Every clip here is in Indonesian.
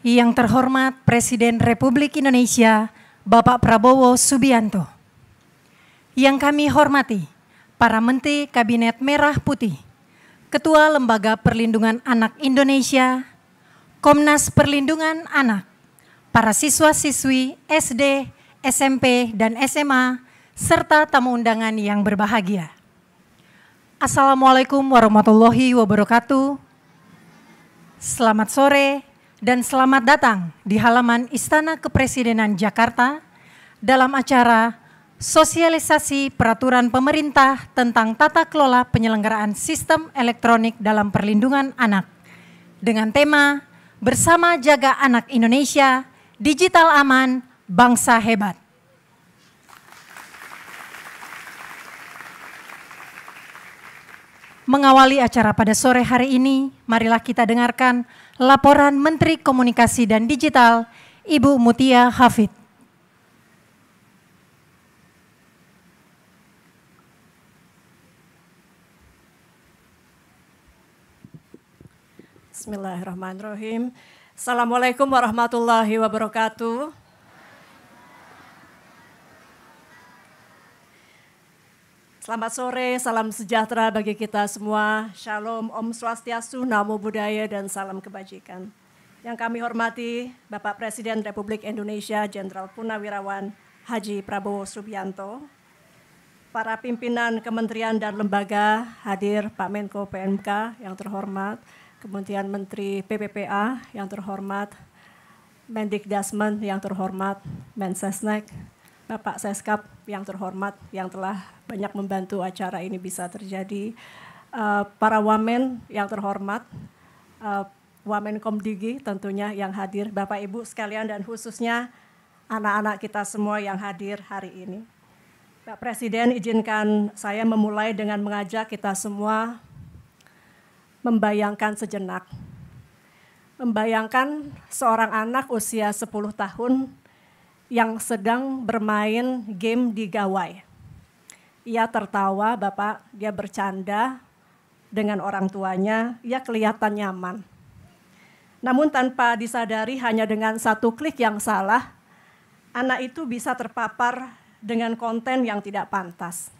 Yang terhormat Presiden Republik Indonesia, Bapak Prabowo Subianto. Yang kami hormati, para Menteri Kabinet Merah Putih, Ketua Lembaga Perlindungan Anak Indonesia, Komnas Perlindungan Anak, para siswa-siswi SD, SMP, dan SMA, serta tamu undangan yang berbahagia. Assalamualaikum warahmatullahi wabarakatuh. Selamat sore dan selamat datang di halaman Istana Kepresidenan Jakarta dalam acara sosialisasi peraturan pemerintah tentang tata kelola penyelenggaraan sistem elektronik dalam perlindungan anak dengan tema Bersama Jaga Anak Indonesia, Digital Aman, Bangsa Hebat. Mengawali acara pada sore hari ini, marilah kita dengarkan laporan Menteri Komunikasi dan Digital, Ibu Mutia Hafid. Bismillahirrahmanirrahim. Assalamualaikum warahmatullahi wabarakatuh. Selamat sore, salam sejahtera bagi kita semua. Shalom, Om Swastiastu, Namo Buddhaya, dan salam kebajikan. Yang kami hormati Bapak Presiden Republik Indonesia Jenderal Purnawirawan Haji Prabowo Subianto, para pimpinan kementerian dan lembaga hadir, Pak Menko PMK yang terhormat, kemudian Menteri PPPA yang terhormat, Mendikdasmen yang terhormat, Mensesnek, Bapak Seskap yang terhormat yang telah banyak membantu acara ini bisa terjadi, para wamen yang terhormat, Wamen Komdigi tentunya yang hadir, Bapak Ibu sekalian dan khususnya anak-anak kita semua yang hadir hari ini. Pak Presiden, izinkan saya memulai dengan mengajak kita semua membayangkan sejenak. Membayangkan seorang anak usia 10 tahun yang sedang bermain game di gawai. Ia tertawa, Bapak, dia bercanda dengan orang tuanya, ia kelihatan nyaman. Namun tanpa disadari hanya dengan satu klik yang salah, anak itu bisa terpapar dengan konten yang tidak pantas.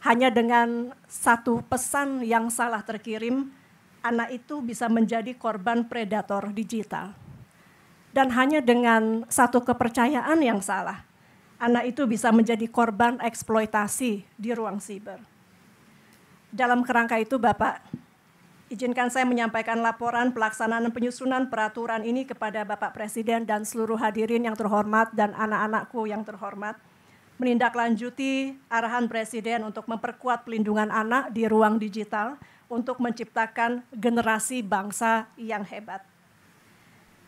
Hanya dengan satu pesan yang salah terkirim, anak itu bisa menjadi korban predator digital. Dan hanya dengan satu kepercayaan yang salah, anak itu bisa menjadi korban eksploitasi di ruang siber. Dalam kerangka itu, Bapak, izinkan saya menyampaikan laporan pelaksanaan penyusunan peraturan ini kepada Bapak Presiden dan seluruh hadirin yang terhormat dan anak-anakku yang terhormat, menindaklanjuti arahan Presiden untuk memperkuat pelindungan anak di ruang digital untuk menciptakan generasi bangsa yang hebat.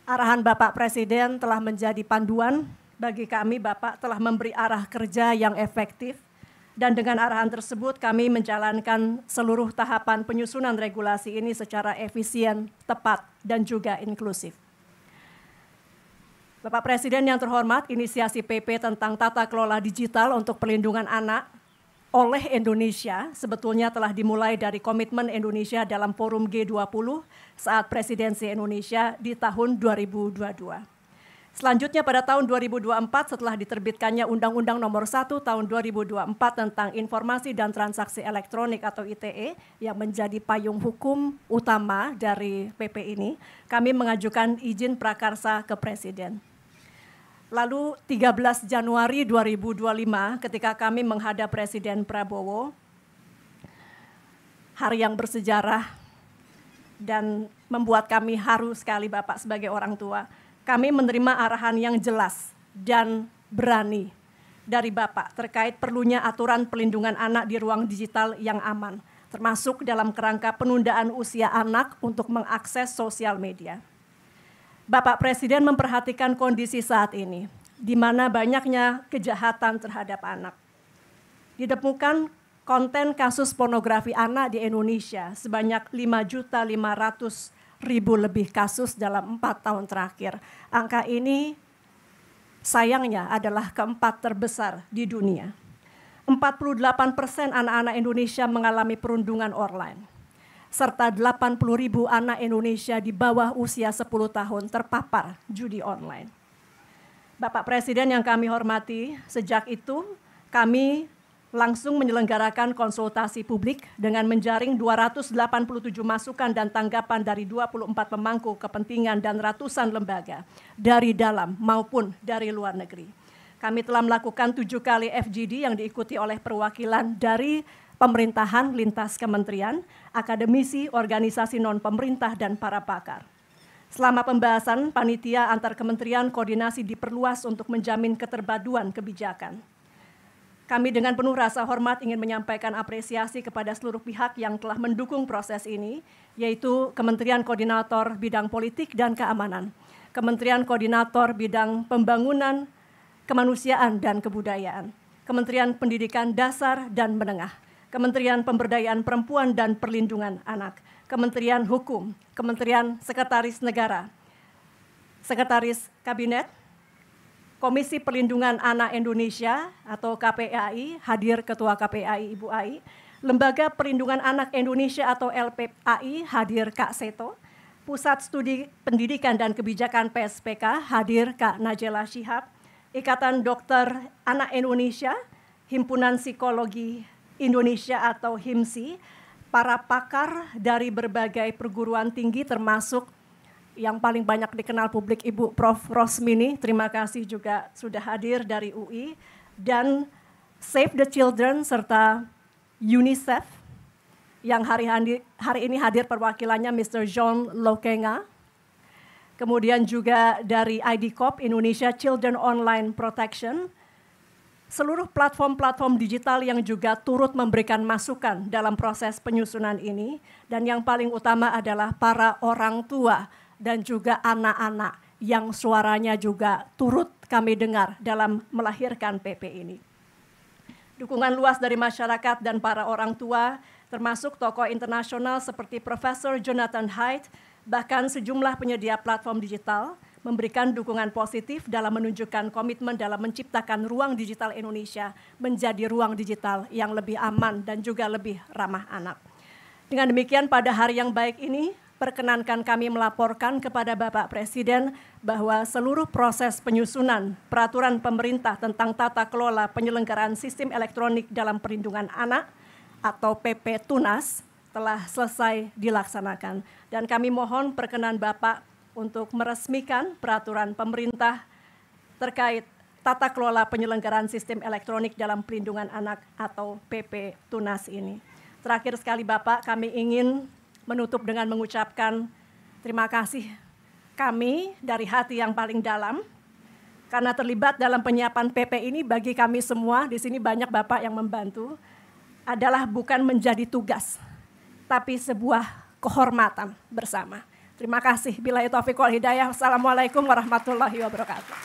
Arahan Bapak Presiden telah menjadi panduan bagi kami. Bapak telah memberi arah kerja yang efektif dan dengan arahan tersebut kami menjalankan seluruh tahapan penyusunan regulasi ini secara efisien, tepat, dan juga inklusif. Bapak Presiden yang terhormat, inisiasi PP tentang tata kelola digital untuk perlindungan anak oleh Indonesia sebetulnya telah dimulai dari komitmen Indonesia dalam forum G20 saat presidensi Indonesia di tahun 2022. Selanjutnya pada tahun 2024 setelah diterbitkannya Undang-Undang Nomor 1 Tahun 2024 tentang Informasi dan Transaksi Elektronik atau ITE yang menjadi payung hukum utama dari PP ini, kami mengajukan izin prakarsa ke Presiden. Lalu 13 Januari 2025 ketika kami menghadap Presiden Prabowo, hari yang bersejarah dan membuat kami haru sekali Bapak sebagai orang tua. Kami menerima arahan yang jelas dan berani dari Bapak terkait perlunya aturan pelindungan anak di ruang digital yang aman, termasuk dalam kerangka penundaan usia anak untuk mengakses sosial media. Bapak Presiden memperhatikan kondisi saat ini, di mana banyaknya kejahatan terhadap anak. Ditemukan konten kasus pornografi anak di Indonesia sebanyak 5.500.000 lebih kasus dalam 4 tahun terakhir. Angka ini sayangnya adalah keempat terbesar di dunia. 48% anak-anak Indonesia mengalami perundungan online. serta 80.000 anak Indonesia di bawah usia 10 tahun terpapar judi online. Bapak Presiden yang kami hormati, sejak itu kami langsung menyelenggarakan konsultasi publik dengan menjaring 287 masukan dan tanggapan dari 24 pemangku kepentingan dan ratusan lembaga dari dalam maupun dari luar negeri. Kami telah melakukan 7 kali FGD yang diikuti oleh perwakilan dari pemerintahan lintas kementerian, akademisi, organisasi non-pemerintah, dan para pakar. Selama pembahasan, panitia antar kementerian koordinasi diperluas untuk menjamin keterpaduan kebijakan. Kami dengan penuh rasa hormat ingin menyampaikan apresiasi kepada seluruh pihak yang telah mendukung proses ini, yaitu Kementerian Koordinator Bidang Politik dan Keamanan, Kementerian Koordinator Bidang Pembangunan, Kemanusiaan dan Kebudayaan, Kementerian Pendidikan Dasar dan Menengah, Kementerian Pemberdayaan Perempuan dan Perlindungan Anak, Kementerian Hukum, Kementerian Sekretaris Negara, Sekretaris Kabinet, Komisi Perlindungan Anak Indonesia atau KPAI, hadir Ketua KPAI Ibu Ai, Lembaga Perlindungan Anak Indonesia atau LPAI, hadir Kak Seto, Pusat Studi Pendidikan dan Kebijakan PSPK, hadir Kak Najela Shihab, Ikatan Dokter Anak Indonesia, Himpunan Psikologi Indonesia atau HIMSI, para pakar dari berbagai perguruan tinggi termasuk yang paling banyak dikenal publik Ibu Prof. Rosmini, terima kasih juga sudah hadir dari UI, dan Save the Children serta UNICEF yang hari ini hadir perwakilannya Mr. John Lokenga, kemudian juga dari IDCOP Indonesia Children Online Protection, seluruh platform-platform digital yang juga turut memberikan masukan dalam proses penyusunan ini, dan yang paling utama adalah para orang tua dan juga anak-anak yang suaranya juga turut kami dengar dalam melahirkan PP ini. Dukungan luas dari masyarakat dan para orang tua, termasuk tokoh internasional seperti Profesor Jonathan Haidt, bahkan sejumlah penyedia platform digital, memberikan dukungan positif dalam menunjukkan komitmen dalam menciptakan ruang digital Indonesia menjadi ruang digital yang lebih aman dan juga lebih ramah anak. Dengan demikian, pada hari yang baik ini, perkenankan kami melaporkan kepada Bapak Presiden bahwa seluruh proses penyusunan peraturan pemerintah tentang tata kelola penyelenggaraan sistem elektronik dalam perlindungan anak atau PP Tunas telah selesai dilaksanakan. Dan kami mohon perkenan Bapak untuk meresmikan peraturan pemerintah terkait tata kelola penyelenggaraan sistem elektronik dalam perlindungan anak atau PP Tunas ini. Terakhir sekali Bapak, kami ingin menutup dengan mengucapkan terima kasih kami dari hati yang paling dalam karena terlibat dalam penyiapan PP ini. Bagi kami semua di sini, banyak Bapak yang membantu, adalah bukan menjadi tugas tapi sebuah kehormatan bersama. Terima kasih. Billahi taufiq wal hidayah. Wassalamualaikum warahmatullahi wabarakatuh.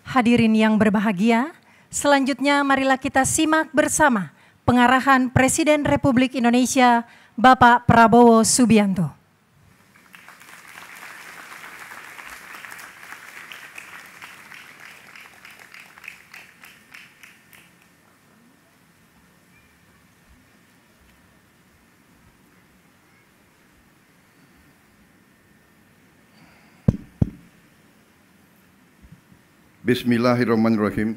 Hadirin yang berbahagia, selanjutnya marilah kita simak bersama pengarahan Presiden Republik Indonesia, Bapak Prabowo Subianto. Bismillahirrahmanirrahim.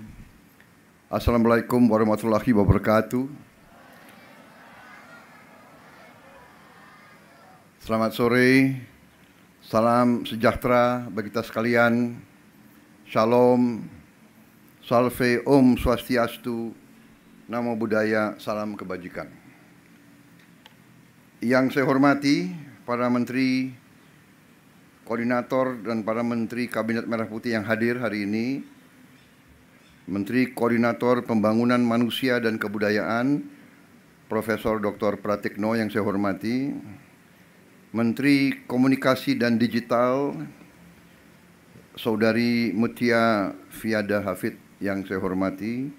Assalamualaikum warahmatullahi wabarakatuh. Selamat sore, salam sejahtera bagi kita sekalian. Shalom, salve, om swastiastu, namo buddhaya, salam kebajikan. Yang saya hormati para menteri, koordinator dan para menteri Kabinet Merah Putih yang hadir hari ini, Menteri Koordinator Pembangunan Manusia dan Kebudayaan, Profesor Dr. Pratikno yang saya hormati, Menteri Komunikasi dan Digital, Saudari Mutia Fiada Hafid yang saya hormati,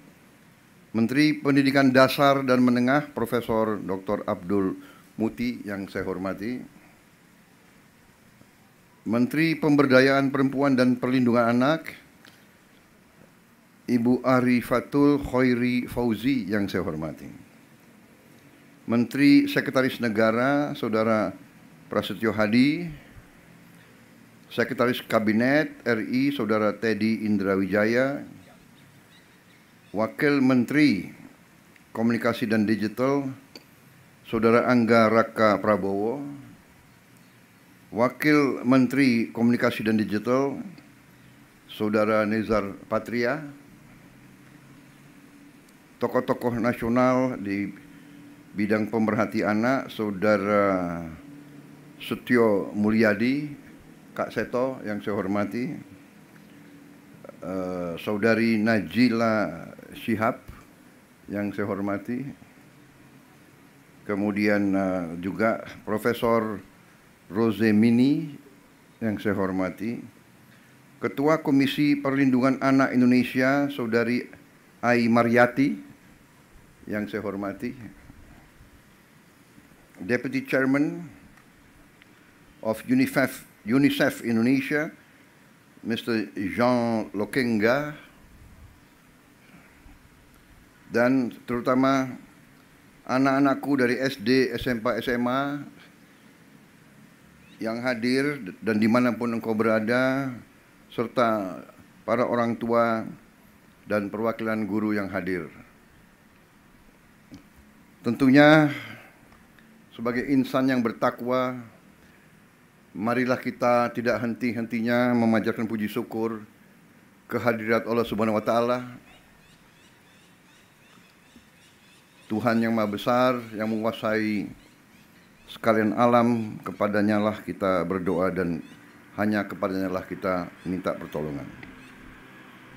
Menteri Pendidikan Dasar dan Menengah, Profesor Dr. Abdul Muti yang saya hormati, Menteri Pemberdayaan Perempuan dan Perlindungan Anak, Ibu Arifatul Khairi Fauzi yang saya hormati. Menteri Sekretaris Negara, Saudara Prasetyo Hadi, Sekretaris Kabinet RI, Saudara Teddy Indrawijaya, Wakil Menteri Komunikasi dan Digital, Saudara Angga Raka Prabowo, Wakil Menteri Komunikasi dan Digital, Saudara Nezar Patria, tokoh-tokoh nasional di bidang pemerhati anak, Saudara Setio Mulyadi, Kak Seto yang saya hormati, Saudari Najila Shihab yang saya hormati, kemudian juga Profesor Rosemini yang saya hormati, Ketua Komisi Perlindungan Anak Indonesia, Saudari Ai Mariati yang saya hormati, Deputy Chairman of UNICEF Indonesia, Mr. Jean Lokenga, dan terutama anak-anakku dari SD, SMP, SMA yang hadir dan dimanapun engkau berada, serta para orang tua dan perwakilan guru yang hadir. Tentunya sebagai insan yang bertakwa, marilah kita tidak henti-hentinya memanjatkan puji syukur kehadirat Allah Subhanahu wa taala, Tuhan yang Maha Besar, yang menguasai sekalian alam. Kepadanya lah kita berdoa dan hanya kepadanya lah kita minta pertolongan.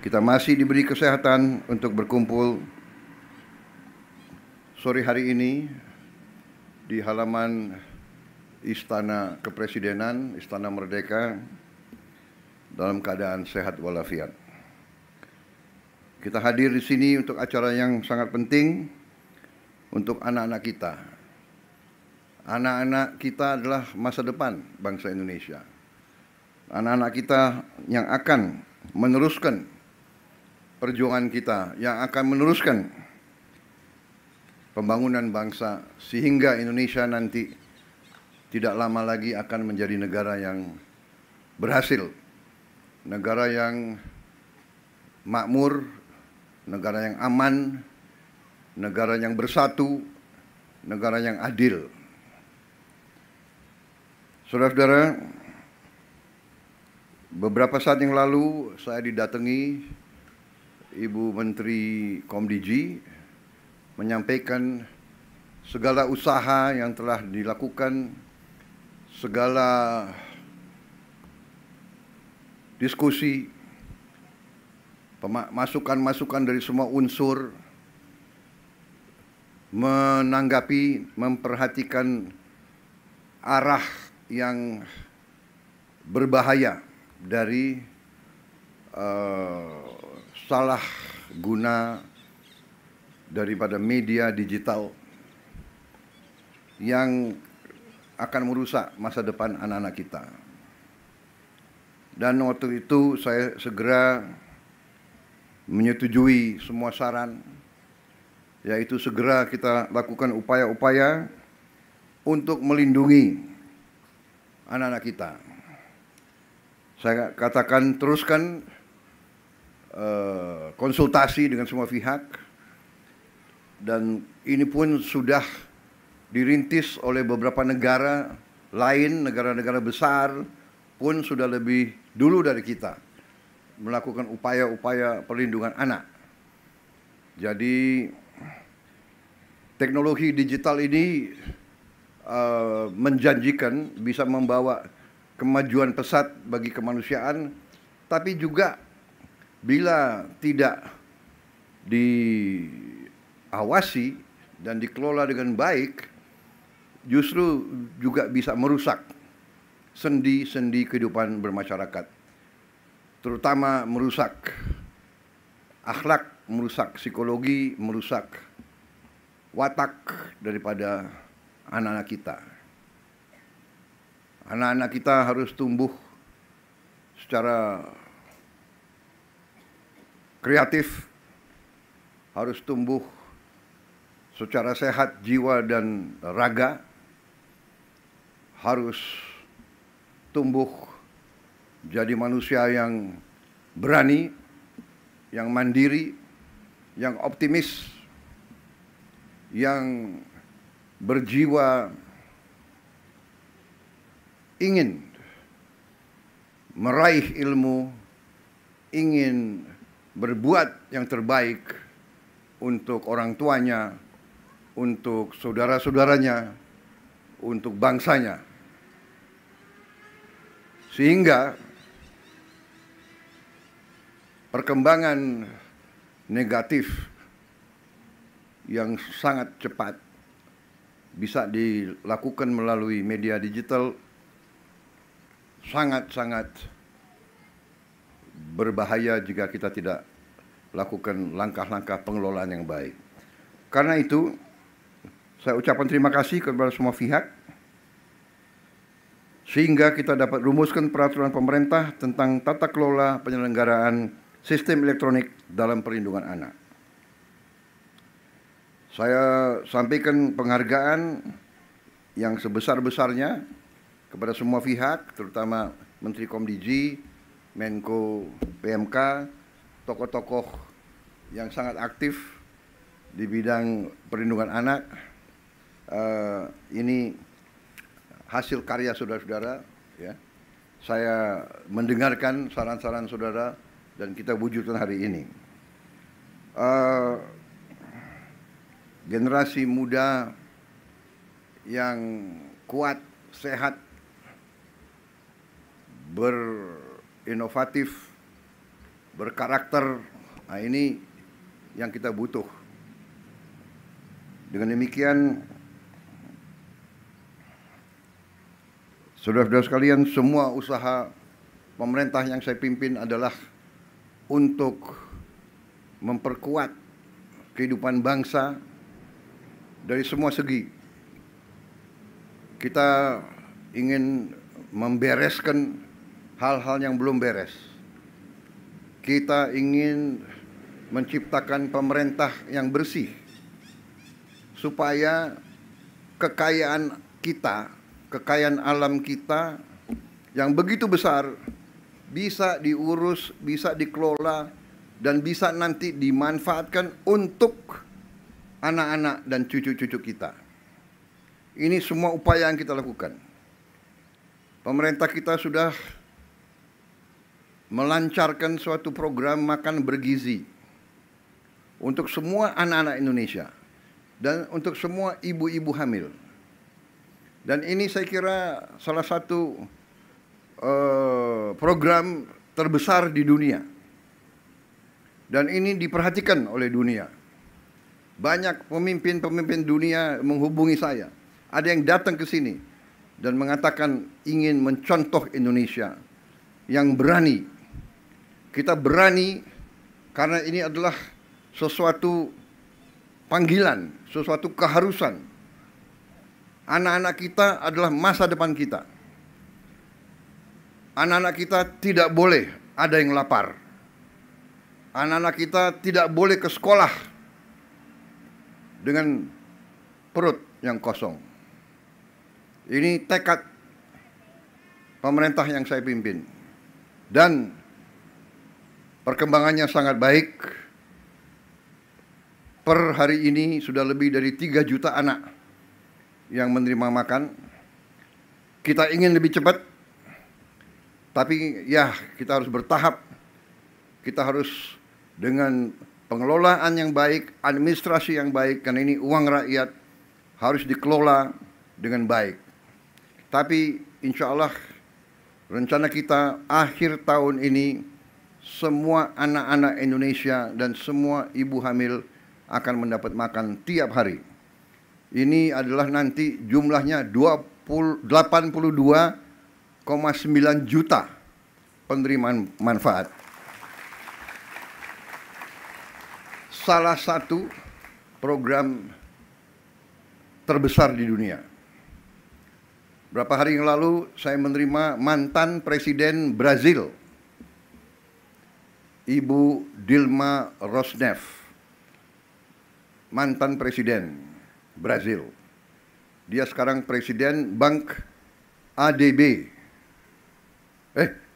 Kita masih diberi kesehatan untuk berkumpul sore hari ini di halaman Istana Kepresidenan, Istana Merdeka, dalam keadaan sehat walafiat. Kita hadir di sini untuk acara yang sangat penting untuk anak-anak kita. Anak-anak kita adalah masa depan bangsa Indonesia. Anak-anak kita yang akan meneruskan perjuangan kita, yang akan meneruskan pembangunan bangsa, sehingga Indonesia nanti tidak lama lagi akan menjadi negara yang berhasil, negara yang makmur, negara yang aman, negara yang bersatu, negara yang adil. Saudara-saudara, beberapa saat yang lalu saya didatangi Ibu Menteri Komdiji menyampaikan segala usaha yang telah dilakukan, segala diskusi, masukan-masukan dari semua unsur, menanggapi, memperhatikan arah yang berbahaya dari salah guna daripada media digital yang akan merusak masa depan anak-anak kita. Dan waktu itu saya segera menyetujui semua saran, yaitu segera kita lakukan upaya-upaya untuk melindungi anak-anak kita. Saya katakan teruskan konsultasi dengan semua pihak, dan ini pun sudah dirintis oleh beberapa negara lain, negara-negara besar pun sudah lebih dulu dari kita melakukan upaya-upaya perlindungan anak. Jadi teknologi digital ini menjanjikan bisa membawa kemajuan pesat bagi kemanusiaan, tapi juga bila tidak diawasi dan dikelola dengan baik, justru juga bisa merusak sendi-sendi kehidupan bermasyarakat, terutama merusak akhlak, merusak psikologi, merusak watak daripada anak-anak kita. Anak-anak kita harus tumbuh secara kreatif, harus tumbuh secara sehat jiwa dan raga, harus tumbuh jadi manusia yang berani, yang mandiri, yang optimis, yang berjiwa ingin meraih ilmu, ingin berbuat yang terbaik untuk orang tuanya, untuk saudara-saudaranya, untuk bangsanya. Sehingga perkembangan negatif yang sangat cepat bisa dilakukan melalui media digital sangat-sangat berbahaya jika kita tidak lakukan langkah-langkah pengelolaan yang baik. Karena itu, saya ucapkan terima kasih kepada semua pihak, sehingga kita dapat rumuskan peraturan pemerintah tentang tata kelola penyelenggaraan sistem elektronik dalam perlindungan anak. Saya sampaikan penghargaan yang sebesar-besarnya kepada semua pihak, terutama Menteri Komdigi, Menko PMK, tokoh-tokoh yang sangat aktif di bidang perlindungan anak. Ini hasil karya saudara-saudara, ya. Saya mendengarkan saran-saran saudara dan kita wujudkan hari ini. Generasi muda yang kuat, sehat, berinovatif, berkarakter, nah ini yang kita butuh. Dengan demikian, saudara-saudara sekalian, semua usaha pemerintah yang saya pimpin adalah untuk memperkuat kehidupan bangsa dari semua segi. Kita ingin membereskan hal-hal yang belum beres. Kita ingin menciptakan pemerintah yang bersih, supaya kekayaan kita, kekayaan alam kita yang begitu besar bisa diurus, bisa dikelola, dan bisa nanti dimanfaatkan untuk anak-anak dan cucu-cucu kita. Ini semua upaya yang kita lakukan. Pemerintah kita sudah melancarkan suatu program makan bergizi untuk semua anak-anak Indonesia dan untuk semua ibu-ibu hamil. Dan ini saya kira salah satu program terbesar di dunia. Dan ini diperhatikan oleh dunia. Banyak pemimpin-pemimpin dunia menghubungi saya. Ada yang datang ke sini dan mengatakan ingin mencontoh Indonesia yang berani. Kita berani karena ini adalah sesuatu panggilan, sesuatu keharusan. Anak-anak kita adalah masa depan kita. Anak-anak kita tidak boleh ada yang lapar. Anak-anak kita tidak boleh ke sekolah dengan perut yang kosong. Ini tekad pemerintah yang saya pimpin. Dan perkembangannya sangat baik. Per hari ini sudah lebih dari 3 juta anak yang menerima makan. Kita ingin lebih cepat, tapi ya kita harus bertahap. Kita harus dengan pengelolaan yang baik, administrasi yang baik, karena ini uang rakyat harus dikelola dengan baik. Tapi insya Allah rencana kita akhir tahun ini semua anak-anak Indonesia dan semua ibu hamil akan mendapat makan tiap hari. Ini adalah nanti jumlahnya 82,9 juta penerimaan manfaat. Salah satu program terbesar di dunia. Berapa hari yang lalu saya menerima mantan Presiden Brazil, Ibu Dilma Rousseff, mantan presiden Brazil. Dia sekarang presiden Bank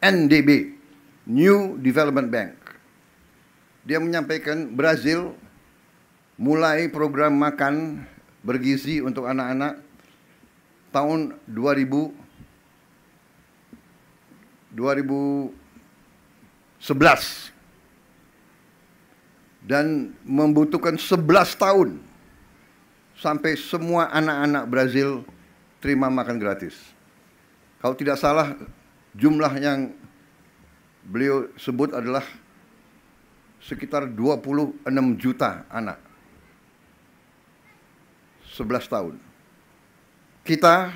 NDB, New Development Bank. Dia menyampaikan Brazil mulai program makan bergizi untuk anak-anak tahun 2011 dan membutuhkan 11 tahun sampai semua anak-anak Brazil terima makan gratis. Kalau tidak salah, jumlah yang beliau sebut adalah sekitar 26 juta anak. 11 tahun. Kita,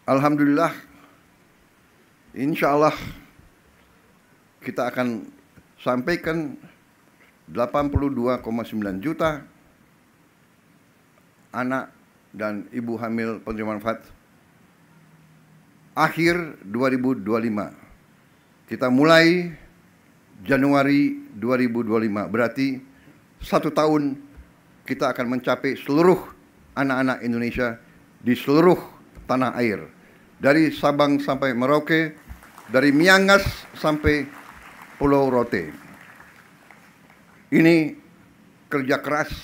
alhamdulillah, insya Allah kita akan sampaikan 82,9 juta anak dan ibu hamil penerima manfaat akhir 2025. Kita mulai Januari 2025, berarti 1 tahun kita akan mencapai seluruh anak-anak Indonesia di seluruh tanah air. Dari Sabang sampai Merauke, dari Miangas sampai Pulau Rote. Ini kerja keras,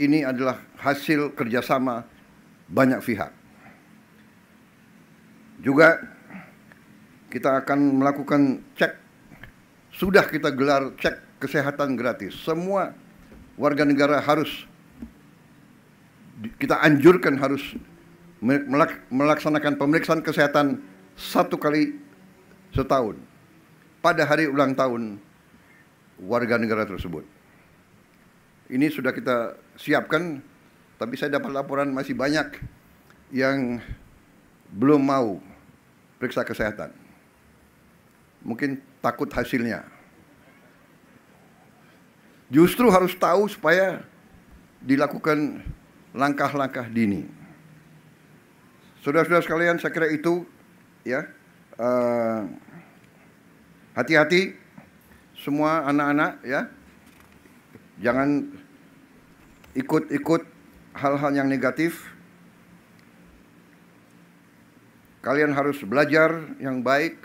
ini adalah hasil kerjasama banyak pihak. Juga kita akan melakukan cek, sudah kita gelar cek kesehatan gratis. Semua warga negara harus, kita anjurkan harus melaksanakan pemeriksaan kesehatan 1 kali setahun pada hari ulang tahun warga negara tersebut. Ini sudah kita siapkan, tapi saya dapat laporan masih banyak yang belum mau periksa kesehatan. Mungkin takut hasilnya. Justru harus tahu supaya dilakukan langkah-langkah dini. Saudara-saudara sekalian, saya kira itu ya. Hati-hati semua anak-anak ya. Jangan ikut-ikut hal-hal yang negatif. Kalian harus belajar yang baik.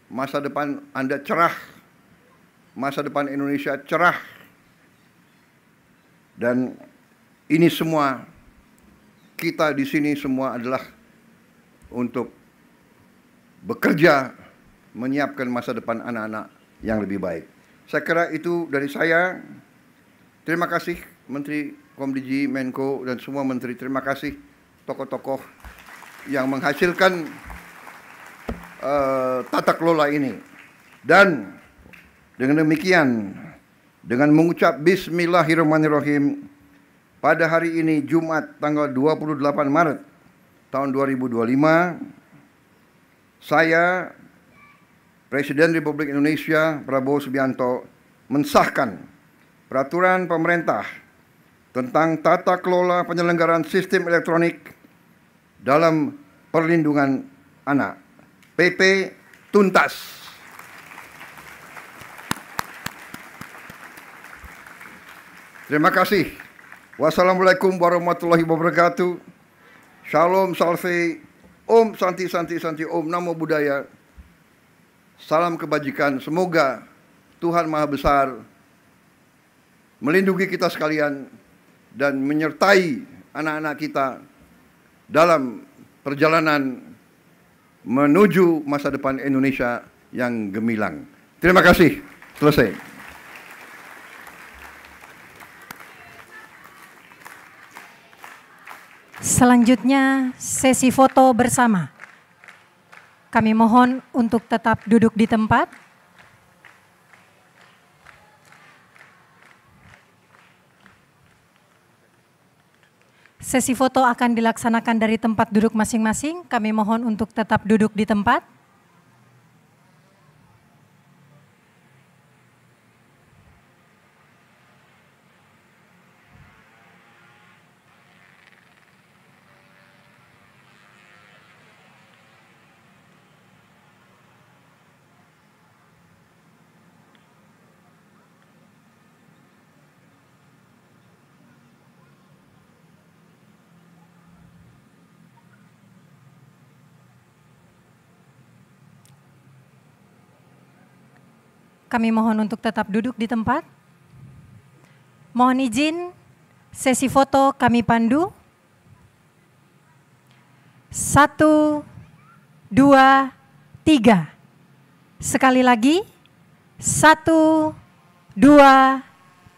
Masa depan Anda cerah. Masa depan Indonesia cerah. Dan ini semua, kita di sini semua adalah untuk bekerja menyiapkan masa depan anak-anak yang lebih baik. Saya kira itu dari saya. Terima kasih Menteri Komdiji, Menko, dan semua menteri. Terima kasih tokoh-tokoh yang menghasilkan tata kelola ini. Dan dengan demikian, dengan mengucap Bismillahirrahmanirrahim, pada hari ini Jumat tanggal 28 Maret tahun 2025, saya Presiden Republik Indonesia Prabowo Subianto mensahkan Peraturan Pemerintah tentang Tata Kelola Penyelenggaraan Sistem Elektronik dalam Perlindungan Anak, PP Tuntas. Terima kasih. Wassalamualaikum warahmatullahi wabarakatuh. Shalom, salve, Om Santi Santi Santi, Om Namo Buddhaya. Salam kebajikan. Semoga Tuhan Maha Besar melindungi kita sekalian dan menyertai anak-anak kita dalam perjalanan menuju masa depan Indonesia yang gemilang. Terima kasih. Selesai. Selanjutnya sesi foto bersama. Kami mohon untuk tetap duduk di tempat. Sesi foto akan dilaksanakan dari tempat duduk masing-masing. Kami mohon untuk tetap duduk di tempat. kami mohon untuk tetap duduk di tempat. Mohon izin, sesi foto kami pandu. 1, 2, 3. Sekali lagi, 1, 2,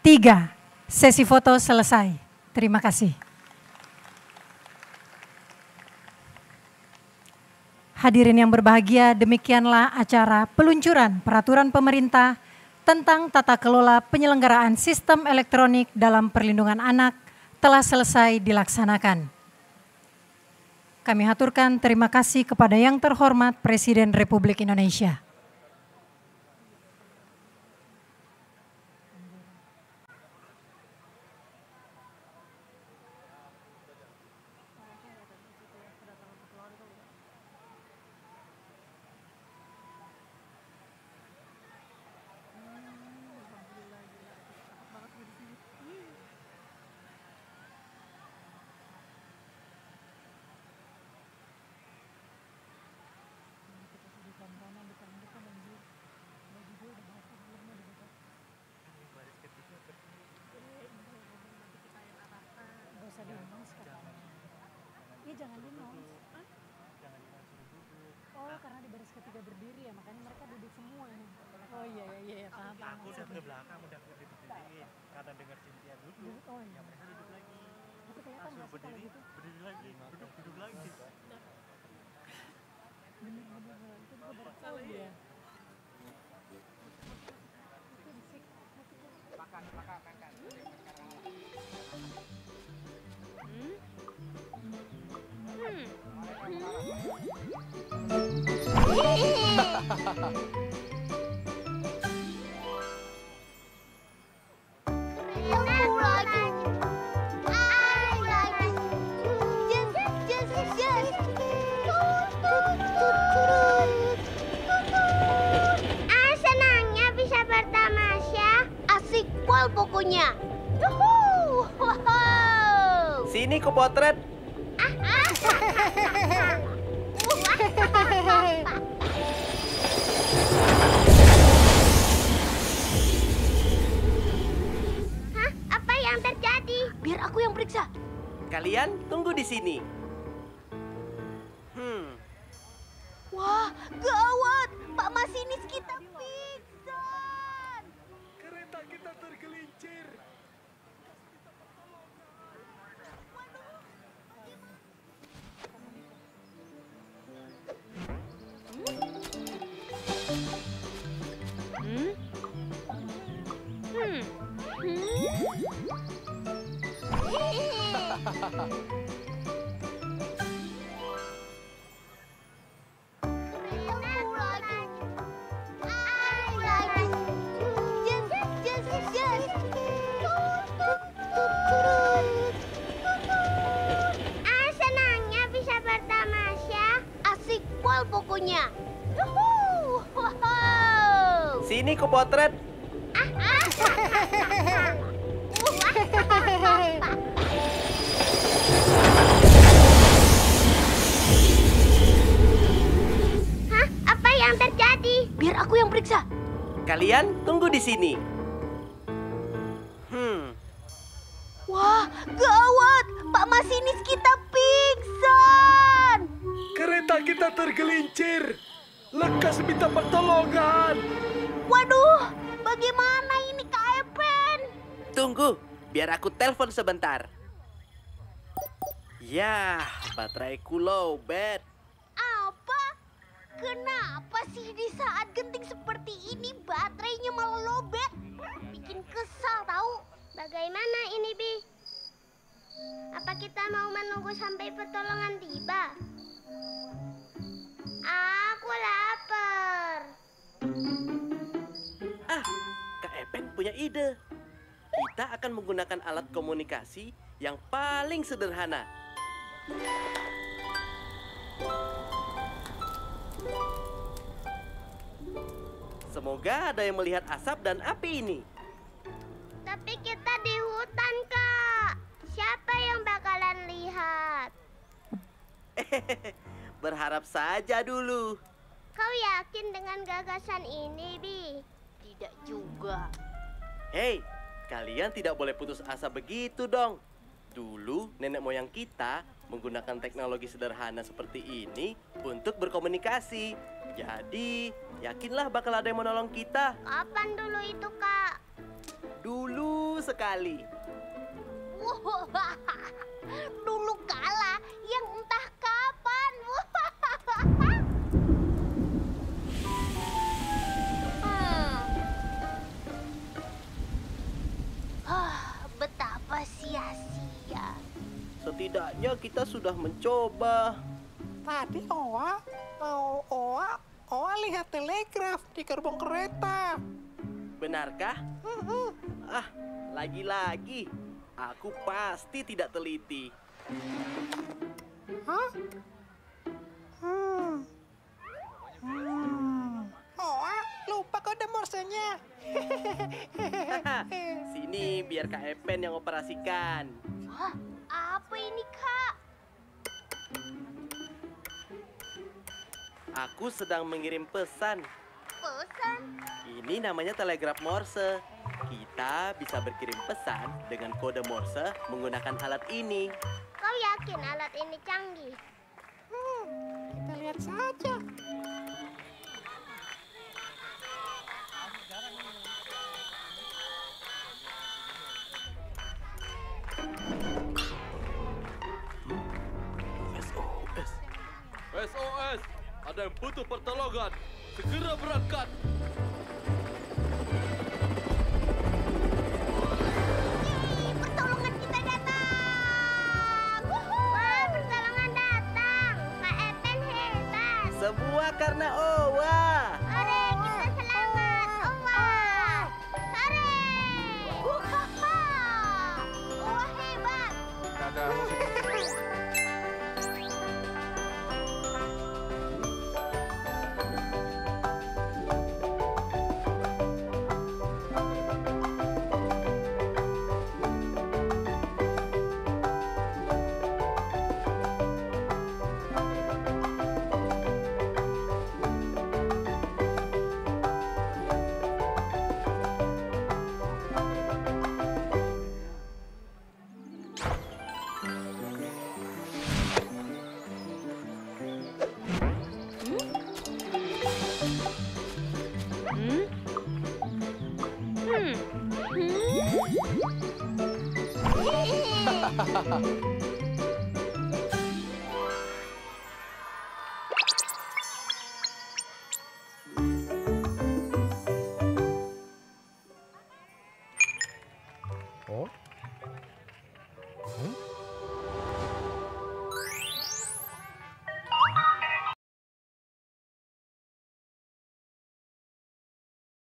3. Sesi foto selesai. Terima kasih. Hadirin yang berbahagia, demikianlah acara peluncuran peraturan pemerintah tentang tata kelola penyelenggaraan sistem elektronik dalam perlindungan anak telah selesai dilaksanakan. Kami haturkan terima kasih kepada yang terhormat Presiden Republik Indonesia. Iya jangan di-announce. Oh karena di baris ketiga berdiri ya, makanya mereka duduk semua. Oh iya paham. Aku udah ke belakang, udah berdiri. Karena dengar Cynthia duduk, Oh iya. ya mereka duduk lagi. Tapi kelihatan nggak sih kalau gitu? Berdiri lagi, duduk lagi. Bener-bener itu juga baru tahu ya. Senangnya bisa bertamasya, asik pol pokoknya. Yuhuu, wow. Sini ku potret. Hah? Apa yang terjadi? Biar aku yang periksa. Kalian tunggu di sini. Wah, gawat. Pak Masinis kita pingsan. Kereta kita tergelincir. Senangnya bisa bertamasya, asik pol pokoknya. Yuhuu, wow. Sini ku potret. Hah? Apa yang terjadi? Biar aku yang periksa. Kalian tunggu di sini. Wah, gawat. Pak Masinis kita pingsan. Kereta kita tergelincir. Lekas minta pertolongan. Waduh, bagaimana ini Kak Epen? Tunggu, biar aku telepon sebentar. Ya, bateraiku lowbat. Apa? Kenapa sih di saat genting seperti ini baterainya malah lowbat? Bikin kesal tahu. Bagaimana ini, Bi? Apa kita mau menunggu sampai pertolongan tiba? Aku lapar. Kak Epen punya ide. Kita akan menggunakan alat komunikasi yang paling sederhana. Semoga ada yang melihat asap dan api ini. Tapi kita di hutan, Kak. Siapa yang bakalan lihat? Berharap saja dulu. Kau yakin dengan gagasan ini, Bi? Di tidak juga. Hei, kalian tidak boleh putus asa begitu dong. Dulu nenek moyang kita menggunakan teknologi sederhana seperti ini untuk berkomunikasi. Jadi, yakinlah bakal ada yang menolong kita. Kapan dulu itu, Kak? Dulu sekali. Wah, dulu kala yang entah kapan. Betapa sia-sia. Setidaknya kita sudah mencoba. Tadi Oa lihat telegraf di gerbong kereta. Benarkah? Ah, lagi-lagi. Aku pasti tidak teliti. Hah? Oa lupa kode morsenya. Sini biar Kak Epen yang operasikan. Wah, apa ini, Kak? Aku sedang mengirim pesan. Pesan? Ini namanya telegraf Morse. Kita bisa berkirim pesan dengan kode Morse menggunakan alat ini. Kau yakin alat ini canggih? Kita lihat saja. SOS. SOS, ada yang butuh pertolongan. Segera berangkat. Pertolongan kita datang! Wah, pertolongan datang! Kak Epen hebat! Semua karena Owa. Hore, kita selamat! Wah! Hore! Wah, hebat! Hmm.